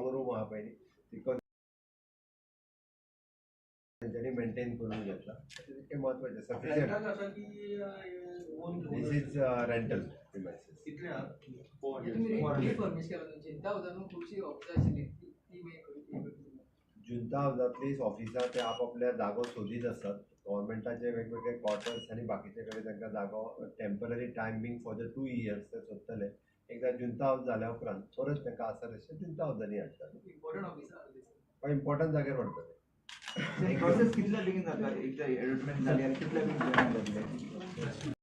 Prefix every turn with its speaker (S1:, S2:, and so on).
S1: Strong room हा पयलीं तितको तेंच्यांनी मेंटेन करून घेतला ते महत्वाचे sufficient. This is rental premises. जुंता हाऊसांतली ऑफिसां ते आपापल्या जागो सोदीत आसतात. गव्हर्मेंटाचे वेगवेगळे क्वार्टर्स आनी बाकीचे कडेन तांकां जागो temporary timing for the 2 years ते सोदतले. एकदां जुंता हाऊस जाल्या उपरांत परत तांकां आसा तशें जुंता हाऊसांनी हाडटात. इम्पॉर्टंट जाग्यार व्हरतले.
S2: प्रोसेस कितल्या बेगीन जाता? एकदा एडवर्टायजमेंट जाली आनी कितल्या बेगीन